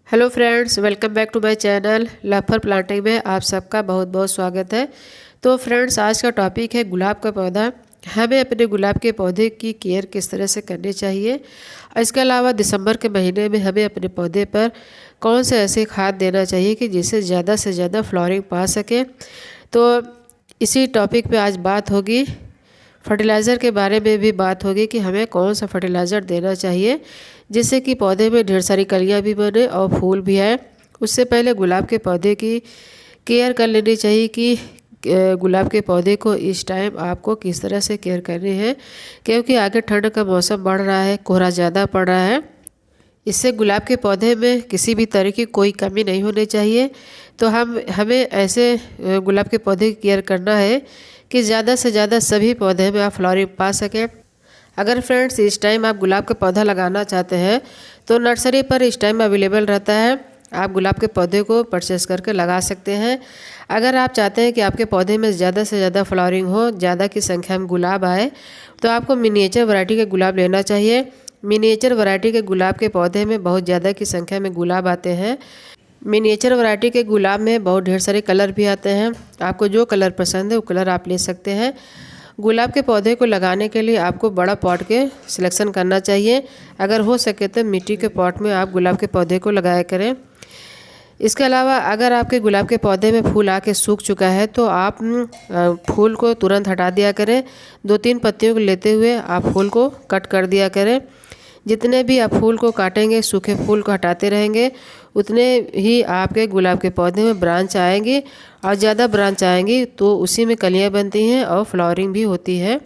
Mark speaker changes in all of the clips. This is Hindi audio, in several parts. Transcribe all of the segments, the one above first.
Speaker 1: Hello friends, welcome back to my channel love planting में आप सबका बहुत बहुत स्वागत है। तो फ्रेंड्स, आज का टॉपिक है गुलाब का पौधा। हमें अपने गुलाब के पौधे की केयर किस तरह से करनी चाहिए। इसके अलावा दिसंबर के महीने में हमें अपने पौधे पर कौन से ऐसे खाद देना चाहिए कि जिससे ज़्यादा से ज़्यादा फ्लावरिंग पा सके। तो इसी टॉपिक पे आज बात होगी। फर्टिलाइज़र के बारे में भी बात होगी कि हमें कौन सा फर्टिलाइज़र देना चाहिए जिससे कि पौधे में ढेर सारी कलियां भी बने और फूल भी आए। उससे पहले गुलाब के पौधे की केयर कर लेनी चाहिए कि गुलाब के पौधे को इस टाइम आपको किस तरह से केयर करनी है, क्योंकि आगे ठंड का मौसम बढ़ रहा है, कोहरा ज़्यादा पड़ रहा है। इससे गुलाब के पौधे में किसी भी तरह की कोई कमी नहीं होनी चाहिए। तो हमें ऐसे गुलाब के पौधे की केयर करना है कि ज़्यादा से ज़्यादा सभी पौधे में आप फ्लावरिंग पा सकें। अगर फ्रेंड्स इस टाइम आप गुलाब का पौधा लगाना चाहते हैं तो नर्सरी पर इस टाइम अवेलेबल रहता है। आप गुलाब के पौधे को परचेस करके लगा सकते हैं। अगर आप चाहते हैं कि आपके पौधे में ज़्यादा से ज़्यादा फ्लावरिंग हो, ज़्यादा की संख्या में गुलाब आए, तो आपको मिनिएचर वैरायटी के गुलाब लेना चाहिए। मिनिएचर वैरायटी के गुलाब के पौधे में बहुत ज़्यादा की संख्या में गुलाब आते हैं। मिनिएचर वैरायटी के गुलाब में बहुत ढेर सारे कलर भी आते हैं। आपको जो कलर पसंद है वो कलर आप ले सकते हैं। गुलाब के पौधे को लगाने के लिए आपको बड़ा पॉट के सिलेक्शन करना चाहिए। अगर हो सके तो मिट्टी के पॉट में आप गुलाब के पौधे को लगाया करें। इसके अलावा अगर आपके गुलाब के पौधे में फूल आके सूख चुका है तो आप फूल को तुरंत हटा दिया करें। 2-3 पत्तियों को लेते हुए आप फूल को कट कर दिया करें। जितने भी आप फूल को काटेंगे, सूखे फूल को हटाते रहेंगे, उतने ही आपके गुलाब के पौधे में ब्रांच आएंगी और ज़्यादा ब्रांच आएंगी तो उसी में कलियां बनती हैं और फ्लावरिंग भी होती है।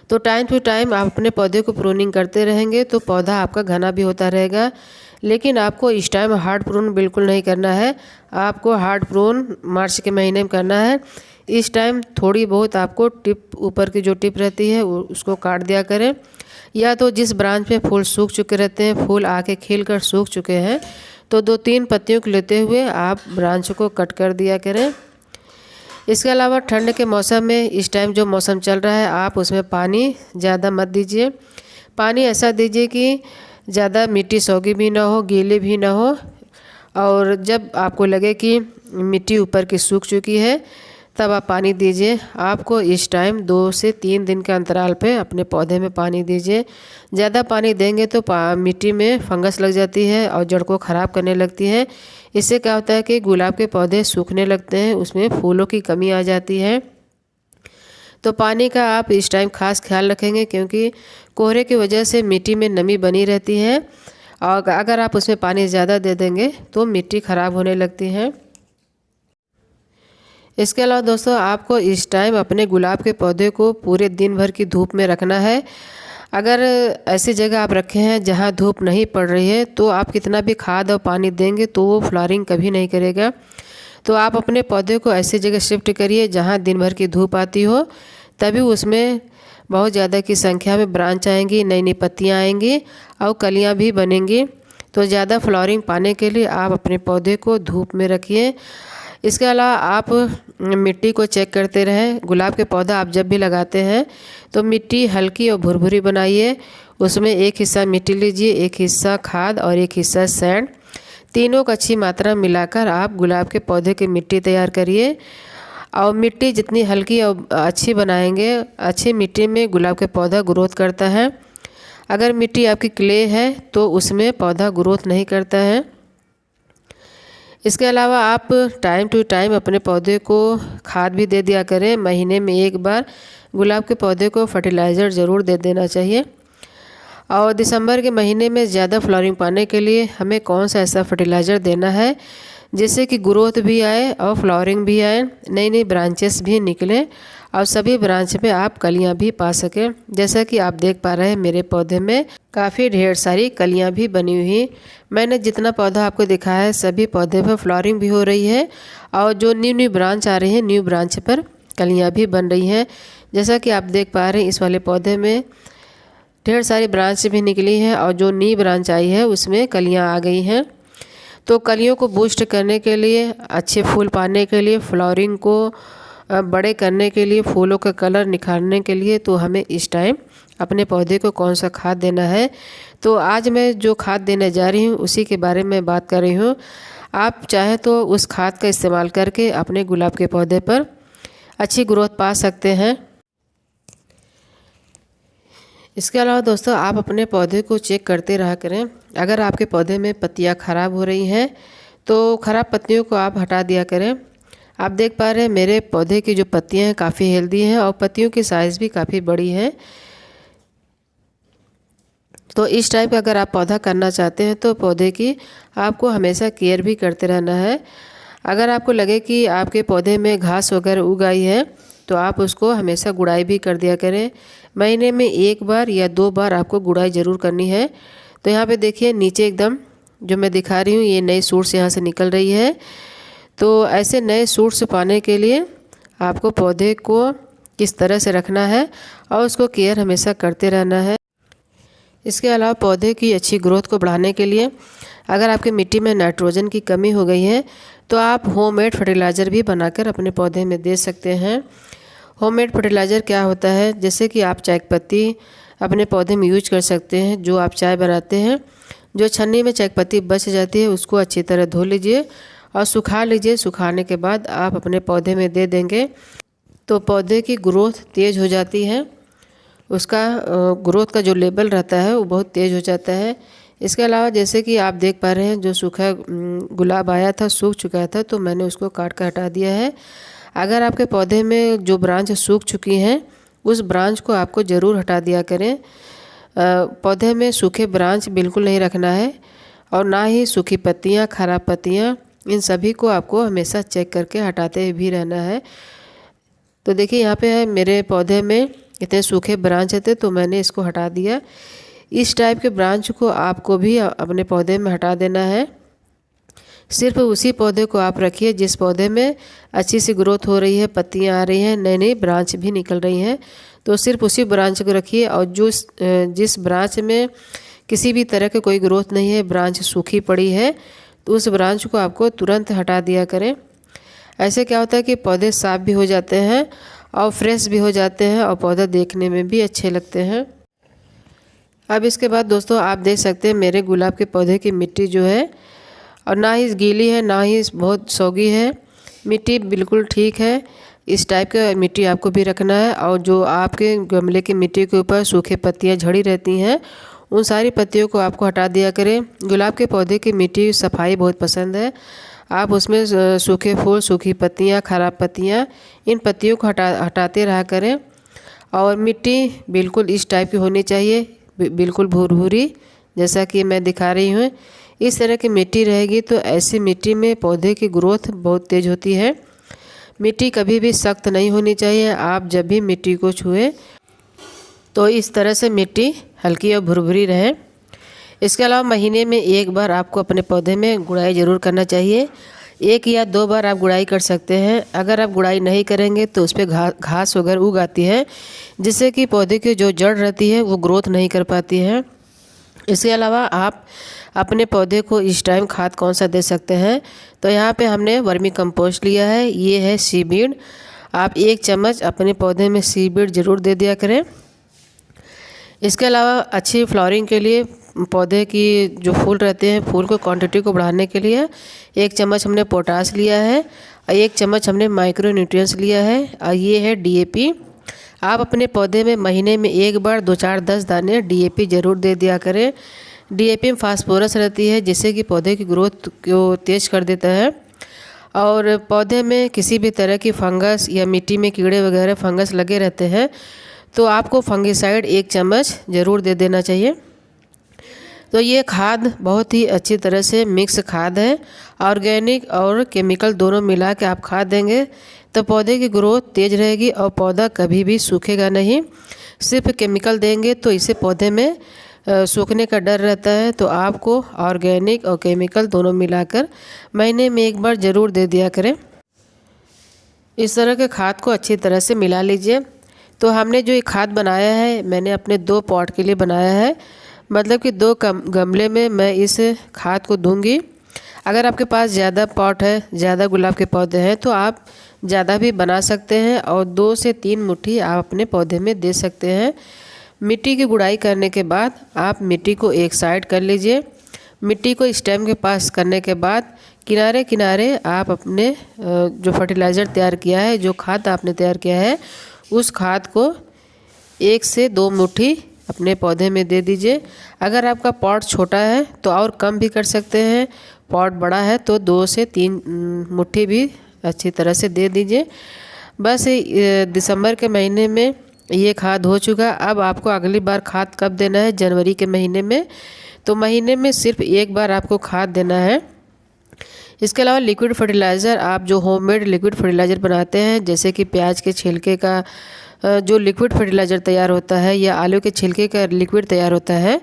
Speaker 1: तो टाइम टू टाइम आप अपने पौधे को प्रूनिंग करते रहेंगे तो पौधा आपका घना भी होता रहेगा। लेकिन आपको इस टाइम हार्ड प्रून बिल्कुल नहीं करना है। आपको हार्ड प्रून मार्च के महीने में करना है। इस टाइम थोड़ी बहुत आपको टिप, ऊपर की जो टिप रहती है उसको काट दिया करें, या तो जिस ब्रांच में फूल सूख चुके रहते हैं, फूल आके खिल कर सूख चुके हैं, तो 2-3 पत्तियों को लेते हुए आप ब्रांच को कट कर दिया करें। इसके अलावा ठंड के मौसम में इस टाइम जो मौसम चल रहा है, आप उसमें पानी ज़्यादा मत दीजिए। पानी ऐसा दीजिए कि ज़्यादा मिट्टी सौगी भी ना हो, गीली भी ना हो। और जब आपको लगे कि मिट्टी ऊपर की सूख चुकी है तब आप पानी दीजिए। आपको इस टाइम 2 से 3 दिन के अंतराल पे अपने पौधे में पानी दीजिए। ज़्यादा पानी देंगे तो मिट्टी में फंगस लग जाती है और जड़ को ख़राब करने लगती है। इससे क्या होता है कि गुलाब के पौधे सूखने लगते हैं, उसमें फूलों की कमी आ जाती है। तो पानी का आप इस टाइम खास ख्याल रखेंगे, क्योंकि कोहरे की वजह से मिट्टी में नमी बनी रहती है और अगर आप उसमें पानी ज़्यादा दे देंगे तो मिट्टी ख़राब होने लगती है। इसके अलावा दोस्तों, आपको इस टाइम अपने गुलाब के पौधे को पूरे दिन भर की धूप में रखना है। अगर ऐसी जगह आप रखे हैं जहां धूप नहीं पड़ रही है तो आप कितना भी खाद और पानी देंगे तो वो फ्लावरिंग कभी नहीं करेगा। तो आप अपने पौधे को ऐसी जगह शिफ्ट करिए जहां दिन भर की धूप आती हो, तभी उसमें बहुत ज़्यादा की संख्या में ब्रांच आएंगी, नई नई पत्तियाँ आएंगी और कलियाँ भी बनेंगी। तो ज़्यादा फ्लावरिंग पाने के लिए आप अपने पौधे को धूप में रखिए। इसके अलावा आप मिट्टी को चेक करते रहें। गुलाब के पौधा आप जब भी लगाते हैं तो मिट्टी हल्की और भुरभुरी बनाइए। उसमें एक हिस्सा मिट्टी लीजिए, एक हिस्सा खाद और एक हिस्सा सैंड, तीनों को अच्छी मात्रा मिलाकर आप गुलाब के पौधे की मिट्टी तैयार करिए। और मिट्टी जितनी हल्की और अच्छी बनाएंगे, अच्छी मिट्टी में गुलाब के पौधा ग्रोथ करता है। अगर मिट्टी आपकी क्ले है तो उसमें पौधा ग्रोथ नहीं करता है। इसके अलावा आप टाइम टू टाइम अपने पौधे को खाद भी दे दिया करें। महीने में एक बार गुलाब के पौधे को फर्टिलाइज़र ज़रूर दे देना चाहिए। और दिसंबर के महीने में ज़्यादा फ्लावरिंग पाने के लिए हमें कौन सा ऐसा फर्टिलाइज़र देना है जिससे कि ग्रोथ भी आए और फ्लावरिंग भी आए, नई नई ब्रांचेस भी निकलें और सभी ब्रांच में आप कलियां भी पा सकें। जैसा कि आप देख पा रहे हैं मेरे पौधे में काफ़ी ढेर सारी कलियां भी बनी हुई। मैंने जितना पौधा आपको दिखाया है सभी पौधे पर फ्लावरिंग भी हो रही है और जो न्यू न्यू ब्रांच आ रही है, न्यू ब्रांच पर कलियाँ भी बन रही हैं। जैसा कि आप देख पा रहे हैं इस वाले पौधे में ढेर सारी ब्रांच भी निकली है और जो नई ब्रांच आई है उसमें कलियाँ आ गई हैं। तो कलियों को बूस्ट करने के लिए, अच्छे फूल पाने के लिए, फ्लावरिंग को बड़े करने के लिए, फूलों का कलर निखारने के लिए तो हमें इस टाइम अपने पौधे को कौन सा खाद देना है। तो आज मैं जो खाद देने जा रही हूँ उसी के बारे में बात कर रही हूँ। आप चाहे तो उस खाद का इस्तेमाल करके अपने गुलाब के पौधे पर अच्छी ग्रोथ पा सकते हैं। इसके अलावा दोस्तों, आप अपने पौधे को चेक करते रहा करें। अगर आपके पौधे में पत्तियां ख़राब हो रही हैं तो ख़राब पत्तियों को आप हटा दिया करें। आप देख पा रहे हैं मेरे पौधे की जो पत्तियां हैं काफ़ी हेल्दी हैं और पत्तियों की साइज़ भी काफ़ी बड़ी है। तो इस टाइप का अगर आप पौधा करना चाहते हैं तो पौधे की आपको हमेशा केयर भी करते रहना है। अगर आपको लगे कि आपके पौधे में घास वगैरह उग आई है तो आप उसको हमेशा गुड़ाई भी कर दिया करें। महीने में 1 बार या 2 बार आपको गुड़ाई ज़रूर करनी है। तो यहाँ पे देखिए नीचे एकदम जो मैं दिखा रही हूँ ये नई सूट्स यहाँ से निकल रही है। तो ऐसे नए सूट्स पाने के लिए आपको पौधे को किस तरह से रखना है और उसको केयर हमेशा करते रहना है। इसके अलावा पौधे की अच्छी ग्रोथ को बढ़ाने के लिए अगर आपकी मिट्टी में नाइट्रोजन की कमी हो गई है तो आप होममेड फर्टिलाइज़र भी बनाकर अपने पौधे में दे सकते हैं। होममेड फर्टिलाइज़र क्या होता है, जैसे कि आप चाय की पत्ती अपने पौधे में यूज कर सकते हैं। जो आप चाय बनाते हैं, जो छन्नी में चाय की पत्ती बच जाती है उसको अच्छी तरह धो लीजिए और सुखा लीजिए। सुखाने के बाद आप अपने पौधे में दे देंगे तो पौधे की ग्रोथ तेज़ हो जाती है। उसका ग्रोथ का जो लेवल रहता है वो बहुत तेज़ हो जाता है। इसके अलावा जैसे कि आप देख पा रहे हैं जो सूखा गुलाब आया था, सूख चुका था, तो मैंने उसको काट कर हटा दिया है। अगर आपके पौधे में जो ब्रांच सूख चुकी हैं उस ब्रांच को आपको ज़रूर हटा दिया करें। पौधे में सूखे ब्रांच बिल्कुल नहीं रखना है और ना ही सूखी पत्तियाँ, ख़राब पत्तियाँ, इन सभी को आपको हमेशा चेक करके हटाते भी रहना है। तो देखिए यहाँ पे है मेरे पौधे में इतने सूखे ब्रांच थे तो मैंने इसको हटा दिया। इस टाइप के ब्रांच को आपको भी अपने पौधे में हटा देना है। सिर्फ उसी पौधे को आप रखिए जिस पौधे में अच्छी सी ग्रोथ हो रही है, पत्तियां आ रही हैं, नई नई ब्रांच भी निकल रही हैं, तो सिर्फ उसी ब्रांच को रखिए। और जिस ब्रांच में किसी भी तरह की कोई ग्रोथ नहीं है, ब्रांच सूखी पड़ी है, तो उस ब्रांच को आपको तुरंत हटा दिया करें। ऐसे क्या होता है कि पौधे साफ भी हो जाते हैं और फ्रेश भी हो जाते हैं और पौधा देखने में भी अच्छे लगते हैं। अब इसके बाद दोस्तों आप देख सकते हैं मेरे गुलाब के पौधे की मिट्टी जो है और ना ही गीली है ना ही बहुत सौगी है, मिट्टी बिल्कुल ठीक है। इस टाइप का मिट्टी आपको भी रखना है। और जो आपके गमले की मिट्टी के ऊपर सूखे पत्तियां झड़ी रहती हैं उन सारी पत्तियों को आपको हटा दिया करें। गुलाब के पौधे की मिट्टी सफाई बहुत पसंद है। आप उसमें सूखे फूल, सूखी पत्तियां, ख़राब पत्तियां, इन पत्तियों को हटाते रहा करें। और मिट्टी बिल्कुल इस टाइप की होनी चाहिए, बिल्कुल भूरभूरी, जैसा कि मैं दिखा रही हूँ। इस तरह की मिट्टी रहेगी तो ऐसी मिट्टी में पौधे की ग्रोथ बहुत तेज़ होती है। मिट्टी कभी भी सख्त नहीं होनी चाहिए। आप जब भी मिट्टी को छुएं तो इस तरह से मिट्टी हल्की और भुरभुरी रहे। इसके अलावा महीने में 1 बार आपको अपने पौधे में गुड़ाई ज़रूर करना चाहिए। 1 या 2 बार आप गुड़ाई कर सकते हैं। अगर आप गुड़ाई नहीं करेंगे तो उस पर घास वगैरह उग आती है, जिससे कि पौधे की जो जड़ रहती है वो ग्रोथ नहीं कर पाती है। इसके अलावा आप अपने पौधे को इस टाइम खाद कौन सा दे सकते हैं, तो यहाँ पे हमने वर्मी कंपोस्ट लिया है। ये है सीबीड। आप 1 चम्मच अपने पौधे में सीबीड ज़रूर दे दिया करें। इसके अलावा अच्छी फ्लावरिंग के लिए पौधे की जो फूल रहते हैं, फूल को क्वांटिटी को बढ़ाने के लिए 1 चम्मच हमने पोटास लिया है और 1 चम्मच हमने माइक्रो न्यूट्रिएंट्स लिया है और ये है डीएपी। आप अपने पौधे में महीने में 1 बार 2, 4, 10 दाने डीएपी ज़रूर दे दिया करें। डीएपी में फास्फोरस रहती है जिससे कि पौधे की ग्रोथ को तेज़ कर देता है। और पौधे में किसी भी तरह की फंगस या मिट्टी में कीड़े वगैरह फंगस लगे रहते हैं तो आपको फंगिसाइड 1 चम्मच ज़रूर दे देना चाहिए। तो ये खाद बहुत ही अच्छी तरह से मिक्स खाद है। ऑर्गेनिक और केमिकल दोनों मिला के आप खाद देंगे तो पौधे की ग्रोथ तेज़ रहेगी और पौधा कभी भी सूखेगा नहीं। सिर्फ केमिकल देंगे तो इससे पौधे में सूखने का डर रहता है। तो आपको ऑर्गेनिक और केमिकल दोनों मिलाकर महीने में 1 बार ज़रूर दे दिया करें। इस तरह के खाद को अच्छी तरह से मिला लीजिए। तो हमने जो ये खाद बनाया है मैंने अपने 2 पॉट के लिए बनाया है, मतलब कि 2 गमले में मैं इस खाद को दूंगी। अगर आपके पास ज़्यादा पॉट है, ज़्यादा गुलाब के पौधे हैं तो आप ज़्यादा भी बना सकते हैं और 2 से 3 मुट्ठी आप अपने पौधे में दे सकते हैं। मिट्टी की गुड़ाई करने के बाद आप मिट्टी को एक साइड कर लीजिए। मिट्टी को स्टेम के पास करने के बाद किनारे किनारे आप अपने जो फर्टिलाइज़र तैयार किया है, जो खाद आपने तैयार किया है, उस खाद को 1 से 2 मुट्ठी अपने पौधे में दे दीजिए। अगर आपका पॉट छोटा है तो और कम भी कर सकते हैं, पॉट बड़ा है तो 2 से 3 मुट्ठी भी अच्छी तरह से दे दीजिए। बस दिसंबर के महीने में ये खाद हो चुका। अब आपको अगली बार खाद कब देना है? जनवरी के महीने में। तो महीने में सिर्फ एक बार आपको खाद देना है। इसके अलावा लिक्विड फर्टिलाइज़र, आप जो होममेड लिक्विड फर्टिलाइज़र बनाते हैं, जैसे कि प्याज के छिलके का जो लिक्विड फर्टिलाइज़र तैयार होता है या आलू के छिलके का लिक्विड तैयार होता है,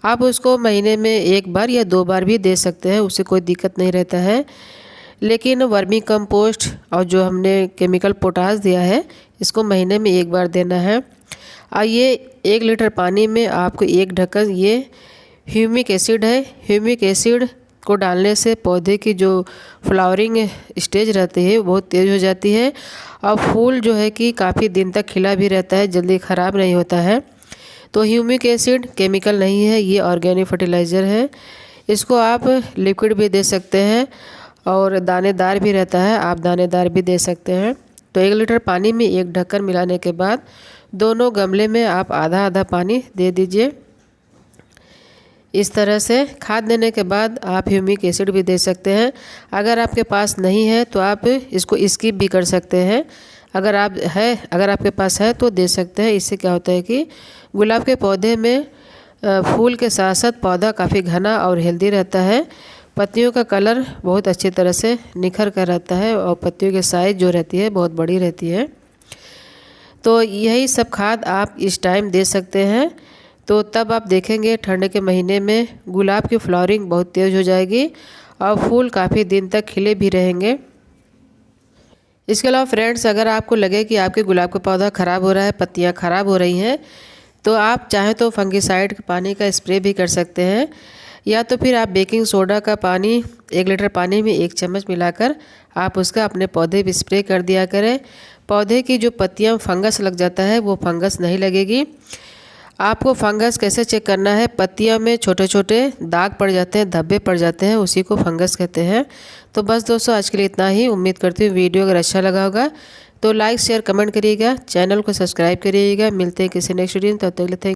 Speaker 1: आप उसको महीने में 1 बार या 2 बार भी दे सकते हैं, उससे कोई दिक्कत नहीं रहता है। लेकिन वर्मी कंपोस्ट और जो हमने केमिकल पोटास दिया है, इसको महीने में 1 बार देना है। और ये 1 लीटर पानी में आपको 1 ढक्कन ये ह्यूमिक एसिड है, ह्यूमिक एसिड को डालने से पौधे की जो फ्लावरिंग स्टेज रहती है बहुत तेज़ हो जाती है और फूल जो है कि काफ़ी दिन तक खिला भी रहता है, जल्दी ख़राब नहीं होता है। तो ह्यूमिक एसिड केमिकल नहीं है, ये ऑर्गेनिक फर्टिलाइज़र है। इसको आप लिक्विड भी दे सकते हैं और दानेदार भी रहता है, आप दानेदार भी दे सकते हैं। तो 1 लीटर पानी में 1 ढक्कन मिलाने के बाद दोनों गमले में आप आधा आधा पानी दे दीजिए। इस तरह से खाद देने के बाद आप ह्यूमिक एसिड भी दे सकते हैं। अगर आपके पास नहीं है तो आप इसको स्किप भी कर सकते हैं। अगर आपके पास है तो दे सकते हैं। इससे क्या होता है कि गुलाब के पौधे में फूल के साथ साथ पौधा काफ़ी घना और हेल्दी रहता है। पत्तियों का कलर बहुत अच्छी तरह से निखर कर रहता है और पत्तियों की साइज़ जो रहती है बहुत बड़ी रहती है। तो यही सब खाद आप इस टाइम दे सकते हैं। तो तब आप देखेंगे ठंड के महीने में गुलाब की फ्लावरिंग बहुत तेज़ हो जाएगी और फूल काफ़ी दिन तक खिले भी रहेंगे। इसके अलावा फ्रेंड्स, अगर आपको लगे कि आपके गुलाब का पौधा ख़राब हो रहा है, पत्तियां ख़राब हो रही हैं, तो आप चाहें तो फंगिसाइड पानी का स्प्रे भी कर सकते हैं, या तो फिर आप बेकिंग सोडा का पानी 1 लीटर पानी में 1 चम्मच मिलाकर आप उसका अपने पौधे भी स्प्रे कर दिया करें। पौधे की जो पत्तियां फंगस लग जाता है वो फंगस नहीं लगेगी। आपको फंगस कैसे चेक करना है? पत्तियों में छोटे छोटे दाग पड़ जाते हैं, धब्बे पड़ जाते हैं, उसी को फंगस कहते हैं। तो बस दोस्तों, आज के लिए इतना ही। उम्मीद करती हूँ वीडियो अगर अच्छा लगा होगा तो लाइक शेयर कमेंट करिएगा, चैनल को सब्सक्राइब करिएगा। मिलते हैं किसी नेक्स्ट वीडियो में, तब तक के लिए थैंक